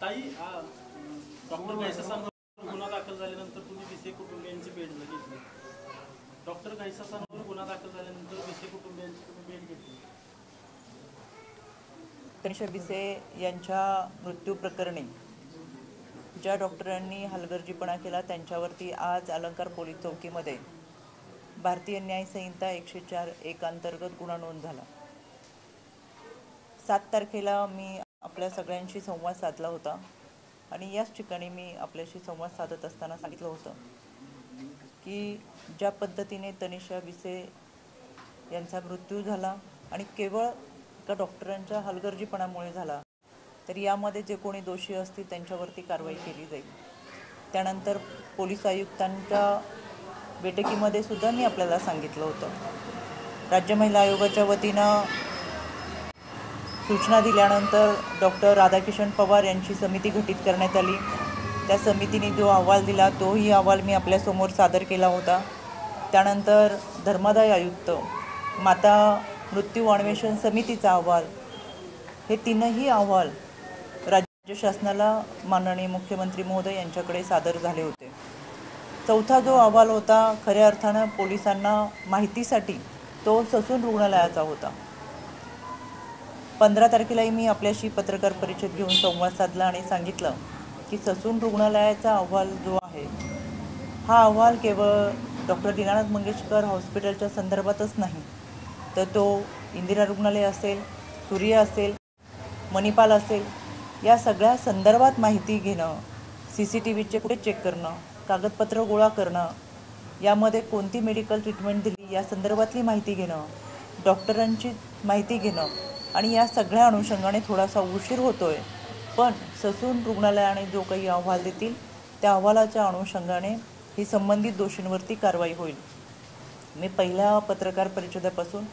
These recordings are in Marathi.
ताई, डॉक्टर घायसासांवर गुन्हा दाखल झाल्यानंतर तुम्ही विसे कुटुंबियांची भेट घेतली. डॉक्टर घायसासांवर गुन्हा दाखल झाल्यानंतर विसे कुटुंबियांची तुम्ही भेट घेतली. तनिषा विसे यांच्या मृत्यू प्रकरणी ज्या डॉक्टरांनी हलगर्जीपणा केला त्यांच्यावरती आज अलंकार पोलीस चौकीमध्ये भारतीय न्याय संहिता 104(1) अंतर्गत गुन्हा नोंद झाला. 7 तारखेला मी आपल्या सगळ्यांशी संवाद साधला होता आणि याच ठिकाणी मी आपल्याशी संवाद साधत असताना सांगितलं होतं की ज्या पद्धतीने तनिषा विसे यांचा मृत्यू झाला आणि केवळ एका डॉक्टरांच्या हलगर्जीपणामुळे झाला, तर यामध्ये जे कोणी दोषी असतील त्यांच्यावरती कारवाई केली जाईल. त्यानंतर पोलीस आयुक्तांच्या बैठकीमध्ये सुद्धा मी आपल्याला सांगितलं होतं. राज्य महिला आयोगाच्या वतीनं सूचना दिल्यानंतर डॉक्टर राधाकिशन पवार यांची समिती गठीत करण्यात आली. त्या समितीने जो अहवाल दिला तोही अहवाल मी आपल्यासमोर सादर केला होता. त्यानंतर धर्मादाय आयुक्त, माता मृत्यू अन्वेषण समितीचा अहवाल, हे तीनही अहवाल राज्य शासनाला माननीय मुख्यमंत्री महोदय यांच्याकडे सादर झाले होते. चौथा जो अहवाल होता खऱ्या अर्थानं पोलिसांना माहितीसाठी तो ससून रुग्णालयाचा होता. 15 तारखेलाही मी आपल्याशी पत्रकार परिषद घेऊन संवाद साधला आणि सांगितलं की ससून रुग्णालयाचा अहवाल जो आहे हा अहवाल केवळ डॉक्टर दीनानाथ मंगेशकर हॉस्पिटलच्या संदर्भातच नाही, तर तो इंदिरा रुग्णालय असेल, सूर्य असेल, मणिपाल असेल, या सगळ्या संदर्भात माहिती घेणं, CCTVचे फुटेज चेक करणं, कागदपत्र गोळा करणं, यामध्ये कोणती मेडिकल ट्रीटमेंट दिली या संदर्भातली माहिती घेणं, डॉक्टरांची माहिती घेणं, आणि या सगळ्या अनुषंगाने थोडासा उशीर होतोय. पण ससून रुग्णालयाने जो काही अहवाल देतील त्या अहवालाच्या अनुषंगाने ही संबंधित दोषींवरती कारवाई होईल. मी पहिल्या पत्रकार परिषदेपासून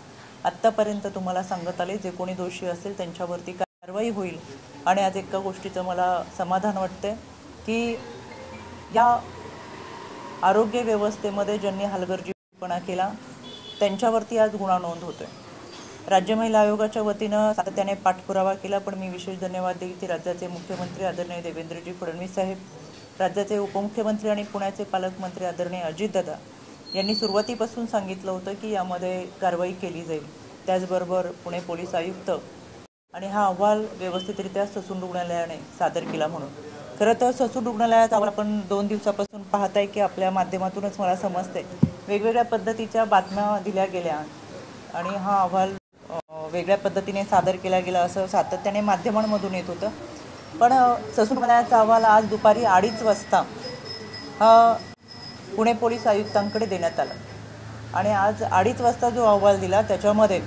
आत्तापर्यंत तुम्हाला सांगत आले, जे कोणी दोषी असेल त्यांच्यावरती कारवाई होईल. आणि आज एका गोष्टीचं मला समाधान वाटते की या आरोग्य व्यवस्थेमध्ये ज्यांनी हलगर्जीपणा केला त्यांच्यावरती आज गुन्हा नोंद होतोय. राज्य महिला आयोगाच्या वतीनं सातत्याने पाठपुरावा केला, पण मी विशेष धन्यवाद देईल की राज्याचे मुख्यमंत्री आदरणीय देवेंद्रजी फडणवीस साहेब, राज्याचे उपमुख्यमंत्री आणि पुण्याचे पालकमंत्री आदरणीय अजितदादा यांनी सुरुवातीपासून सांगितलं होतं की यामध्ये कारवाई केली जाईल. त्याचबरोबर पुणे पोलीस आयुक्त आणि हा अहवाल व्यवस्थितरित्या ससून रुग्णालयाने सादर केला. म्हणून खरं तर ससून रुग्णालयात आपण 2 दिवसापासून पाहत आहे की आपल्या माध्यमातूनच मला समजते वेगवेगळ्या पद्धतीच्या बातम्या दिल्या गेल्या आणि हा अहवाल वेगळ्या पद्धतीने सादर केला गेला असं सातत्याने माध्यमांमधून येत होतं. पण ससून रुग्णालयाचा अहवाल आज दुपारी 2:30 वाजता पुणे पोलीस आयुक्तांकडे देण्यात आला आणि आज 2:30 वाजता जो अहवाल दिला त्याच्यामध्ये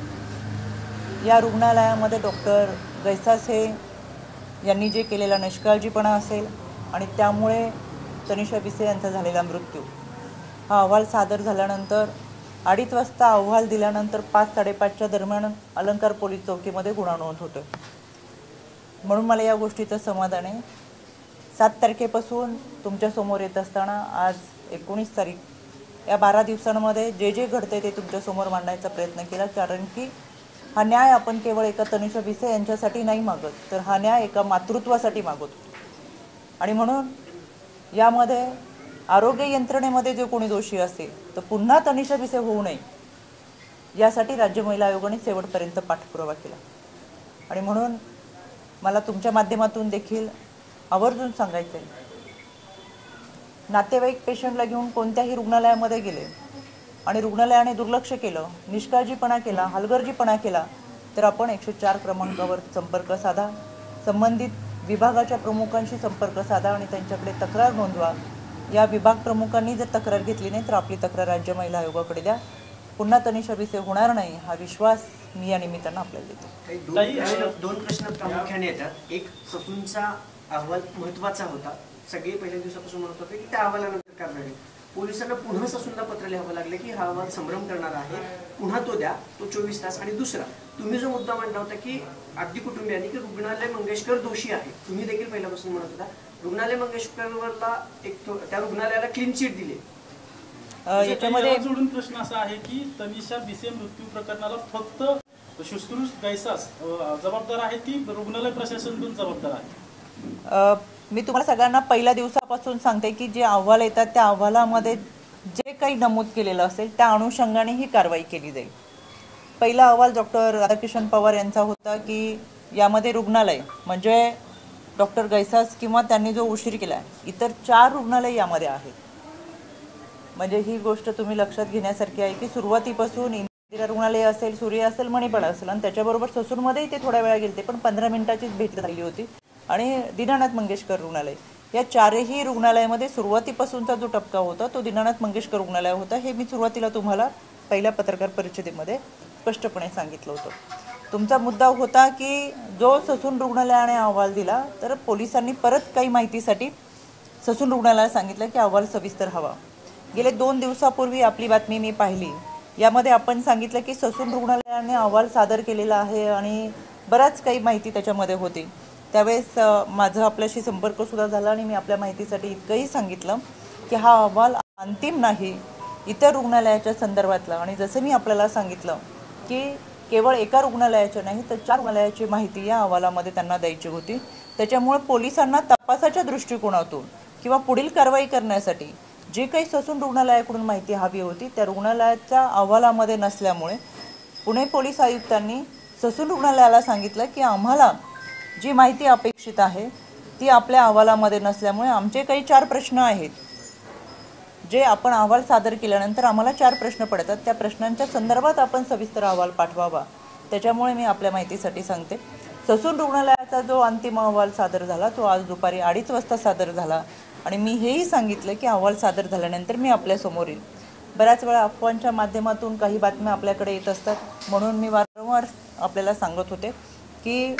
या रुग्णालयामध्ये डॉक्टर गैसासे यांनी जे केलेला निष्काळजीपणा असेल आणि त्यामुळे तनिषा विसे यांचा झालेला मृत्यू, हा अहवाल सादर झाल्यानंतर 2:30 वाजता अहवाल दिल्यानंतर 5-5:30च्या दरम्यान अलंकार पोलीस चौकीमध्ये गुन्हा नोंद होतो. म्हणून मला या गोष्टीचं समाधान आहे. 7 तारखेपासून तुमच्यासमोर येत असताना आज 19 तारीख, या 12 दिवसांमध्ये जे जे घडते ते तुमच्यासमोर मांडण्याचा प्रयत्न केला. कारण की हा न्याय आपण केवळ एका तनिषा विसे यांच्यासाठी नाही मागत, तर हा न्याय एका मातृत्वासाठी मागतो. आणि म्हणून यामध्ये आरोग्य यंत्रणेमध्ये जे कोणी दोषी असेल तर पुन्हा तनिषा विसे होऊ नये यासाठी राज्य महिला आयोगाने शेवटपर्यंत पाठपुरावा केला. आणि म्हणून मला तुमच्या माध्यमातून देखील आवर्जून सांगायचं आहे, नातेवाईक पेशंटला घेऊन कोणत्याही रुग्णालयामध्ये गेले आणि रुग्णालयाने दुर्लक्ष केलं, निष्काळजीपणा केला, हलगर्जीपणा केला, तर आपण 104 क्रमांकावर संपर्क साधा, संबंधित विभागाच्या प्रमुखांशी संपर्क साधा आणि त्यांच्याकडे तक्रार नोंदवा. या विभाग प्रमुखांनी जर तक्रार घेतली नाही तर आपली तक्रार राज्य महिला आयोगाकडे द्या. पुन्हा तनिषा विसे होणार नाही हा विश्वास मी या निमित्तानं आपल्याला देतो. दोन प्रश्न प्रामुख्याने येतात. एक, ससूनचा अहवाल महत्त्वाचा होता. सगळे पहिल्या दिवसापासून म्हणत होते की त्या अहवालानंतर कारवाई. पोलिसांना पुन्हा ससूनला पत्र लिहावं लागलं की हा अहवाल संभ्रम करणार आहे, पुन्हा तो द्या, तो 24 तास. आणि दुसरा, तुम्ही जो मुद्दा मांडला होता की अगदी कुटुंबियांनी की रुग्णालय मंगेशकर दोषी आहे, तुम्ही देखील पहिल्यापासून म्हणत होता रुग्णालय मंगेशकरला त्या रुग्णालयाला क्लीन चिट दिली. याच्यामध्ये जोडून प्रश्न असा आहे की तनिषा विसे मृत्यू प्रकरणाला फक्त शुश्रूष गैसास जबाबदार आहे की रुग्णालय प्रशासन पण जबाबदार आहे? मी तुम्हाला सगळ्यांना पहिल्या दिवसापासून सांगते की जे अहवाल येतात त्या अहवालामध्ये जे काही नमूद केलेलं असेल त्या अनुषंगाने ही कारवाई केली जाईल. पहिला अहवाल डॉक्टर राधाकिशन पवार यांचा होता की यामध्ये रुग्णालय म्हणजे डॉक्टर गैसास किंवा त्यांनी जो उशीर केला इतर 4 रुग्णालय यामध्ये आहेत. म्हणजे ही गोष्ट तुम्ही लक्षात घेण्यासारखी आहे की सुरुवातीपासून इंदिरा रुग्णालय असेल, सूर्य असेल, मणिपाल असेल आणि त्याच्याबरोबर ससूरमध्येही ते थोड्या वेळा गेले पण 15 मिनिटाचीच भेट झाली होती. आणि दीनानाथ मंगेशकर रुग्णालय या 4ही रुग्णालयामध्ये सुरुवातीपासूनचा जो टप्पा होता तो दीनानाथ मंगेशकर रुग्णालय होता. हे मी सुरुवातीला तुम्हाला पहिल्या पत्रकार परिषदेमध्ये स्पष्टपणे सांगितलं होतं. तुमचा मुद्दा होता की जो ससून रुग्णालयाने अहवाल दिला तर पोलिसांनी परत काही माहितीसाठी ससून रुग्णालयाला सांगितलं की अहवाल सविस्तर हवा. गेले 2 दिवसापूर्वी आपली बातमी मी पाहिली. यामध्ये आपण सांगितलं की ससून रुग्णालयाने अहवाल सादर केलेला आहे आणि बराच काही माहिती त्याच्यामध्ये होती. त्यावेळेस माझा आपल्याशी संपर्कसुद्धा झाला आणि मी आपल्या माहितीसाठी इतकंही सांगितलं की हा अहवाल अंतिम नाही, इतर रुग्णालयाच्या संदर्भातला. आणि जसं मी आपल्याला सांगितलं की केवळ एका रुग्णालयाच्या नाही तर 4 रुग्णालयाची माहिती या अहवालामध्ये त्यांना द्यायची होती. त्याच्यामुळे पोलिसांना तपासाच्या दृष्टिकोनातून किंवा पुढील कारवाई करण्यासाठी जे काही ससून रुग्णालयाकडून माहिती हवी होती त्या रुग्णालयाच्या अहवालामध्ये नसल्यामुळे पुणे पोलीस आयुक्तांनी ससून रुग्णालयाला सांगितलं की आम्हाला जी माहिती अपेक्षित आहे ती आपल्या अहवालामध्ये नसल्यामुळे आमचे काही 4 प्रश्न आहेत जे आपण अहवाल सादर केल्यानंतर आम्हाला 4 प्रश्न पडतात. त्या प्रश्नांच्या संदर्भात आपण सविस्तर अहवाल पाठवावा. त्याच्यामुळे मी आपल्या माहितीसाठी सांगते ससून रुग्णालयाचा जो अंतिम अहवाल सादर झाला तो आज दुपारी 2:30 वाजता सादर झाला. आणि मी हेही सांगितलं की अहवाल सादर झाल्यानंतर मी आपल्यासमोर येईल. बऱ्याच वेळा अफवांच्या माध्यमातून काही बातम्या आपल्याकडे येत असतात म्हणून मी वारंवार आपल्याला सांगत होते की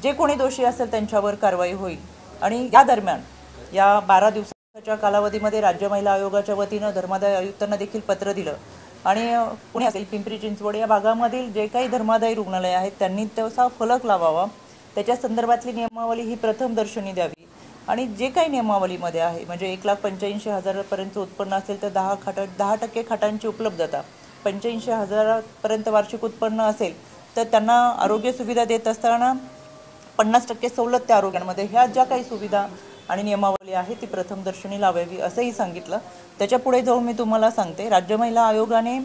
जे कोणी दोषी असेल त्यांच्यावर कारवाई होईल. आणि या दरम्यान या 12 दिवसाच्या कालावधीमध्ये राज्य महिला आयोगाच्या वतीनं धर्मादाय आयुक्तांना देखील पत्र दिलं आणि पुणे असेल, पिंपरी चिंचवड या भागामधील जे काही धर्मादायी रुग्णालय आहेत त्यांनी तसा फलक लावावा. त्याच्या संदर्भातली नियमावली ही प्रथम दर्शनी द्यावी. आणि जे काही नियमावलीमध्ये आहे म्हणजे 1,85,000 उत्पन्न असेल तर 10% खाटांची उपलब्धता, 85,000 वार्षिक उत्पन्न असेल तर त्यांना आरोग्य सुविधा देत असताना 50% सवलत त्या आरोग्यांमध्ये. ह्या ज्या काही सुविधा आणि नियमावली आहे ती प्रथमदर्शनी लावावी असंही सांगितलं. त्याच्या पुढे जाऊन मी तुम्हाला सांगते राज्य महिला आयोगाने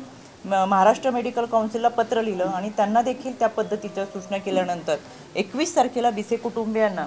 महाराष्ट्र मेडिकल काउन्सिलला पत्र लिहिलं आणि त्यांना देखील त्या पद्धतीच्या सूचना केल्यानंतर 21 तारखेला बिसे कुटुंबियांना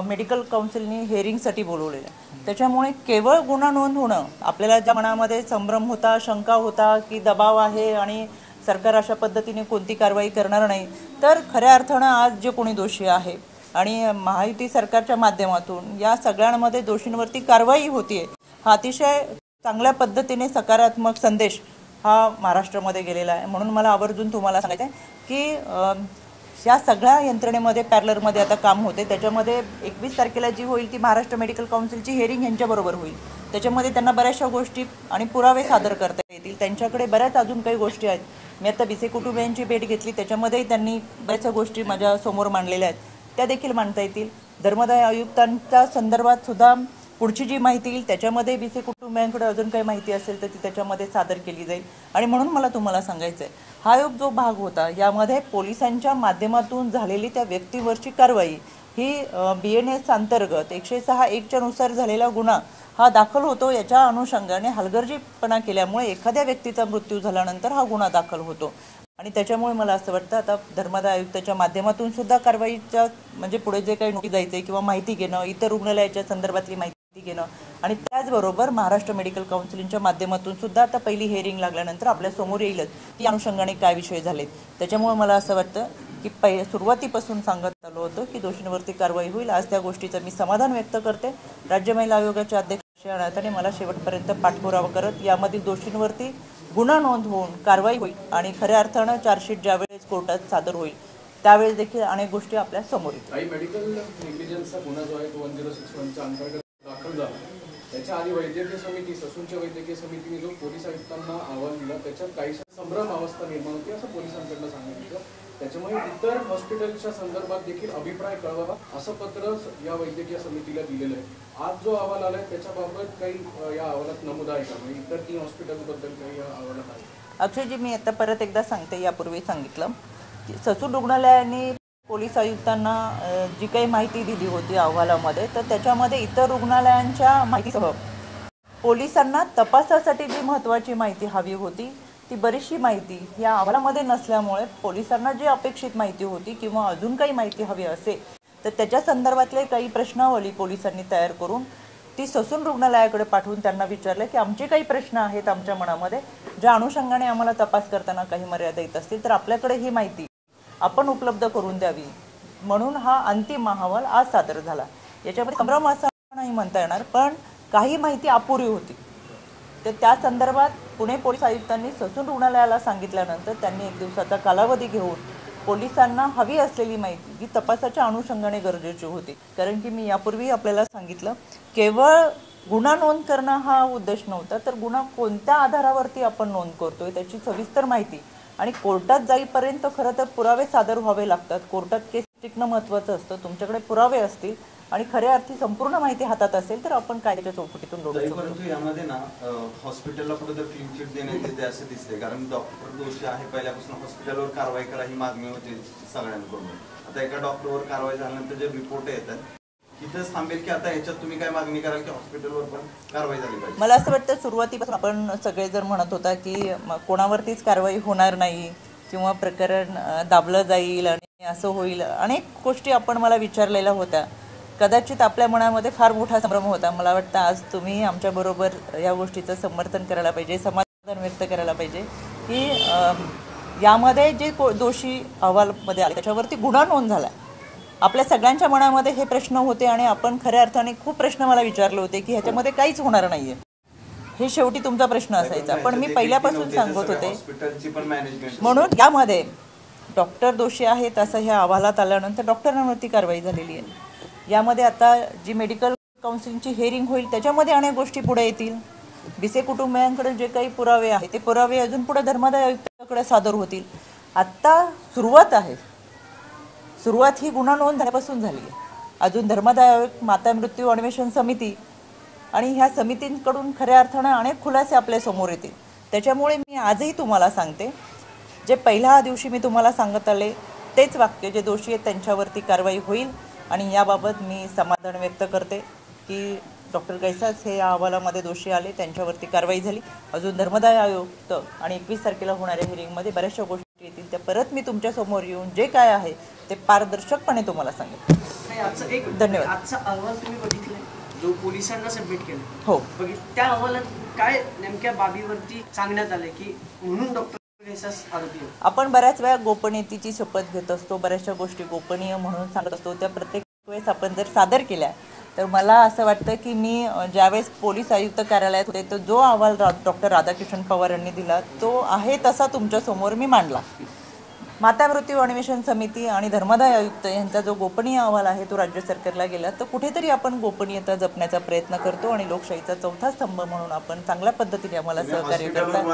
मेडिकल काउन्सिलने हेअरिंगसाठी बोलवलेलं. त्याच्यामुळे केवळ गुन्हा नोंद होणं आपल्याला ज्या मनामध्ये संभ्रम होता, शंका होता की दबाव आहे आणि सरकार अशा पद्धतीने कोणती कारवाई करणार नाही तर खऱ्या अर्थानं आज जे कोणी दोषी आहे आणि महायुती सरकारच्या माध्यमातून या सगळ्यांमध्ये दोषींवरती कारवाई होतीये हा अतिशय चांगल्या पद्धतीने सकारात्मक संदेश हा महाराष्ट्रामध्ये गेलेला आहे. म्हणून मला आवर्जून तुम्हाला सांगायचं आहे की या सगळ्या यंत्रणेमध्ये पॅरलरमध्ये आता काम होते. त्याच्यामध्ये 21 तारखेला जी होईल ती महाराष्ट्र मेडिकल काउन्सिलची हेअरिंग यांच्याबरोबर होईल. त्याच्यामध्ये त्यांना बऱ्याचशा गोष्टी आणि पुरावे सादर करता येतील. त्यांच्याकडे बऱ्याच अजून काही गोष्टी आहेत. मी आता बिसे कुटुंबियांची भेट घेतली त्याच्यामध्येही त्यांनी बऱ्याचशा गोष्टी माझ्या समोर मांडलेल्या आहेत त्या देखील मांडता येतील. धर्मादाय आयुक्तांच्या संदर्भात सुद्धा पुढची जी माहिती येईल त्याच्यामध्ये बिसे कुटुंबियांकडे अजून काही माहिती असेल तर ती त्याच्यामध्ये सादर केली जाईल. आणि म्हणून मला तुम्हाला सांगायचं आहे हा जो भाग होता यामध्ये पोलिसांच्या माध्यमातून झालेली त्या व्यक्तीवरची कारवाई ही BNS अंतर्गत 106(1) नुसार झालेला गुन्हा हा दाखल होतो. याच्या अनुषंगाने हलगर्जीपणा केल्यामुळे एखाद्या व्यक्तीचा मृत्यू झाल्यानंतर हा गुन्हा दाखल होतो. आणि त्याच्यामुळे मला असं वाटतं आता धर्मादाय आयुक्ताच्या माध्यमातून सुद्धा कारवाईच्या म्हणजे पुढे जे काही नोटीस जायचं किंवा माहिती घेणं, इतर रुग्णालयाच्या संदर्भातली माहिती घेणं आणि त्याचबरोबर महाराष्ट्र मेडिकल काउन्सिलिंगच्या माध्यमातून सुद्धा आता पहिली हेअरिंग लागल्यानंतर आपल्या समोर येईलच की अनुषंगाने काय विषय झालेत. त्याच्यामुळे मला असं वाटतं की सुरुवातीपासून सांगत आलो होतं की दोषींवरती कारवाई होईल. आज त्या गोष्टीचं मी समाधान व्यक्त करते. राज्य महिला आयोगाचे अध्यक्ष अनाथाने मला शेवटपर्यंत पाठपुरावा करत यामधील दोषींवरती गुन्हा नोंद होऊन कारवाई होईल आणि खऱ्या अर्थानं चार्जशीट ज्यावेळेस कोर्टात सादर होईल त्यावेळेस देखील अनेक गोष्टी आपल्या समोर येतील. काही मेडिकल नेग्लिजन्सचा गुन्हा जो आहे तो 1061च्या अंतर्गत दाखल झाला. त्याच्या आधी वैद्यकीय समिती ससूनच्या वैद्यकीय समितीने जो पोलीस आयुक्तांना अहवाल दिला त्याच्यात काहीशा संभ्रम अवस्था निर्माण होती असं पोलिसांकडनं सांगितलं. त्याच्यामुळे इतर हॉस्पिटलच्या संदर्भात देखील अभिप्राय कळवावा असं पत्र या वैद्यकीय समितीला दिलेलं आहे. आज जो अहवाल आलाय त्याच्याबाबत काही या अहवालात नमूद आहे का? म्हणजे इतर 3 हॉस्पिटलबद्दल काही या अहवालात आहे? अक्षयजी मी आता परत एकदा सांगते, यापूर्वी सांगितलं की ससून रुग्णालयाने पोलीस आयुक्तांना जी काही माहिती दिली होती अहवालामध्ये, तर त्याच्यामध्ये इतर रुग्णालयांच्या माहितीसह पोलिसांना तपासासाठी जी महत्त्वाची माहिती हवी होती ती बरीचशी माहिती या अहवालामध्ये नसल्यामुळे पोलिसांना जी अपेक्षित माहिती होती किंवा अजून काही माहिती हवी असेल तर त्याच्या संदर्भातले काही प्रश्नावली पोलिसांनी तयार करून ती ससून रुग्णालयाकडे पाठवून त्यांना विचारलं की आमचे काही प्रश्न आहेत आमच्या मनामध्ये, ज्या अनुषंगाने आम्हाला तपास करताना काही मर्यादा येत असतील तर आपल्याकडे ही माहिती आपण उपलब्ध करून द्यावी. म्हणून हा अंतिम अहवाल आज सादर झाला. याच्यामध्ये संभ्रम असा नाही म्हणता येणार, पण काही माहिती अपुरी होती. तर त्या संदर्भात पुणे पोलीस आयुक्तांनी ससून रुग्णालयाला सांगितल्यानंतर त्यांनी 1 दिवसाचा कालावधी घेऊन पोलिसांना हवी असलेली माहिती जी तपासाच्या अनुषंगाने गरजेची होती, कारण की मी यापूर्वी आपल्याला सांगितलं केवळ गुन्हा नोंद करणं हा उद्देश नव्हता, तर गुन्हा कोणत्या आधारावरती आपण नोंद करतोय त्याची सविस्तर माहिती आणि कोर्टात जाईपर्यंत खरं तर पुरावे सादर व्हावे लागतात. कोर्टात केस टिकणं महत्त्वाचं असतं. तुमच्याकडे पुरावे असतील आणि खऱ्या अर्थी संपूर्ण माहिती हातात असेल तर आपण कायद्याच्या चौकटीतून लढू शकतो. परंतु यामध्ये ना हॉस्पिटलला कुठेतरी क्लीन चिट देण्यात येते असं दिसते, कारण डॉक्टर दोषी आहे पहिल्यापासून हॉस्पिटलवर कारवाई करा ही मागणी होती सगळ्यांकडून. आता एका डॉक्टरवर कारवाई झाल्यानंतर जे रिपोर्ट येतात तिथंच थांबेल की आता ह्याच्यात तुम्ही काय मागणी कराल की हॉस्पिटलवर पण कारवाई झाली पाहिजे? मला असं वाटतं सुरुवातीपासून आपण सगळे जर म्हणत होता की कोणावरतीच कारवाई होणार नाही किंवा प्रकरण दाबलं जाईल आणि असं होईल, अनेक गोष्टी आपण मला विचारलेल्या होत्या. कदाचित आपल्या मनामध्ये फार मोठा संभ्रम होता. मला वाटतं आज तुम्ही आमच्याबरोबर या गोष्टीचं समर्थन करायला पाहिजे, समाधान व्यक्त करायला पाहिजे की यामध्ये जे दोषी अहवालमध्ये आले त्याच्यावरती गुन्हा नोंद झाला. आपल्या सगळ्यांच्या मनामध्ये हे प्रश्न होते आणि आपण खऱ्या अर्थाने खूप प्रश्न मला विचारले होते की ह्याच्यामध्ये काहीच होणार नाहीये. हे शेवटी तुमचा प्रश्न असायचा, पण मी पहिल्यापासून सांगत होते. म्हणून यामध्ये डॉक्टर दोषी आहेत असं ह्या अहवालात आल्यानंतर डॉक्टरांवरती कारवाई झालेली आहे. यामध्ये आता जी मेडिकल काउन्सिलिंगची हिअरिंग होईल त्याच्यामध्ये अनेक गोष्टी पुढे येतील. बिसे कुटुंबियांकडे जे काही पुरावे आहेत ते पुरावे अजून पुढे धर्मादाय आयुक्तांकडे सादर होतील. आत्ता सुरुवात आहे. सुरुवात ही गुन्हा नोंद झाल्यापासून झाली आहे. अजून धर्मादाय आयोग, माता मृत्यू अन्वेषण समिती आणि ह्या समितींकडून खऱ्या अर्थानं अनेक खुलासे आपल्या समोर येतील. त्याच्यामुळे मी आजही तुम्हाला सांगते, जे पहिल्या दिवशी मी तुम्हाला सांगत आले तेच वाक्य, जे दोषी आहेत त्यांच्यावरती कारवाई होईल. आणि याबाबत मी समाधान व्यक्त करते की डॉक्टर गैसास हे या अहवालामध्ये दोषी आले, त्यांच्यावरती कारवाई झाली. अजून धर्मादाय आयुक्त आणि 21 तारखेला होणाऱ्या हिअरिंगमध्ये बऱ्याचशा गोष्टी येतील. त्या परत मी तुमच्यासमोर येऊन जे काय आहे ते पारदर्शकपणे तुम्हाला सांगेन. धन्यवाद. आजचा अहवाल तुम्ही बघितलाय जो पोलिसांना सबमिट केला? हो, त्या अहवालात काय नेमक्या बाबीवरती सांगण्यात आले की म्हणून डॉक्टर आपण बऱ्याच वेळा गोपनीयतेची शपथ घेत असतो, बऱ्याचशा गोष्टी गोपनीय म्हणून सांगत असतो. त्या प्रत्येक वेळेस आपण जर सादर केल्या तर मला असं वाटतं की मी ज्यावेळेस पोलीस आयुक्त कार्यालयात होते तर जो अहवाल डॉक्टर राधाकृष्ण पवार यांनी दिला तो आहे तसा तुमच्यासमोर मी मांडला. माता मृत्यू अन्वेषण समिती आणि धर्मादाय आयुक्त यांचा जो गोपनीय अहवाल आहे तो राज्य सरकारला गेला. तर कुठेतरी आपण गोपनीयता जपण्याचा प्रयत्न करतो आणि लोकशाहीचा चौथा स्तंभ म्हणून आपण चांगल्या पद्धतीने आम्हाला सहकार्य करतात.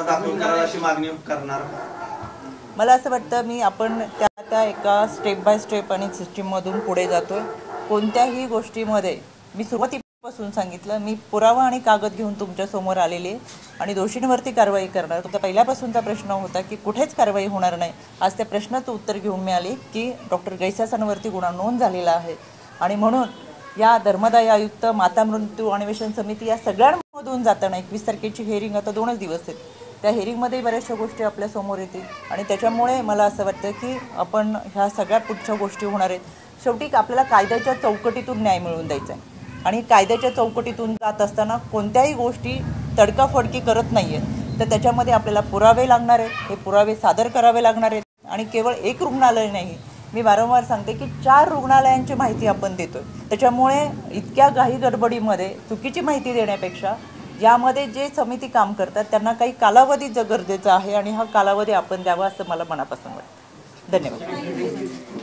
मला असं वाटतं आपण त्या एका स्टेप बाय स्टेप आणि सिस्टीममधून पुढे जातोय. कोणत्याही गोष्टीमध्ये मी सुरुवातीपासून सांगितलं, मी पुरावा आणि कागद घेऊन तुमच्यासमोर आलेले आणि दोषींवरती कारवाई करणार. तुमचा पहिल्यापासूनचा प्रश्न होता की कुठेच कारवाई होणार नाही. आज त्या प्रश्नाचं उत्तर घेऊन मी आले की डॉक्टर गैसासांवरती गुन्हा नोंद झालेला आहे आणि म्हणून या धर्मादाय आयुक्त, माता मृत्यू अन्वेषण समिती या सगळ्यांमधून जाताना 21 तारखेची हिअरिंग आता 2च दिवस आहेत. त्या हिअरिंगमध्ये बऱ्याचशा गोष्टी आपल्या समोर येतील आणि त्याच्यामुळे मला असं वाटतं की आपण ह्या सगळ्या पुढच्या गोष्टी होणार आहेत. शेवटी आपल्याला कायद्याच्या चौकटीतून न्याय मिळवून द्यायचा आहे आणि कायद्याच्या चौकटीतून जात असताना कोणत्याही गोष्टी तडकाफडकी करत नाही आहेत. तर त्याच्यामध्ये आपल्याला पुरावे लागणार आहेत, हे पुरावे सादर करावे लागणार आहेत. आणि केवळ एक रुग्णालय नाही, मी वारंवार सांगते की 4 रुग्णालयांची माहिती आपण देतोय. त्याच्यामुळे इतक्या घाई गडबडीमध्ये चुकीची माहिती देण्यापेक्षा यामध्ये जे समिती काम करतात त्यांना काही कालावधी गरजेचा आहे आणि हा कालावधी आपण द्यावा असं मला मनापासून वाटतं. धन्यवाद.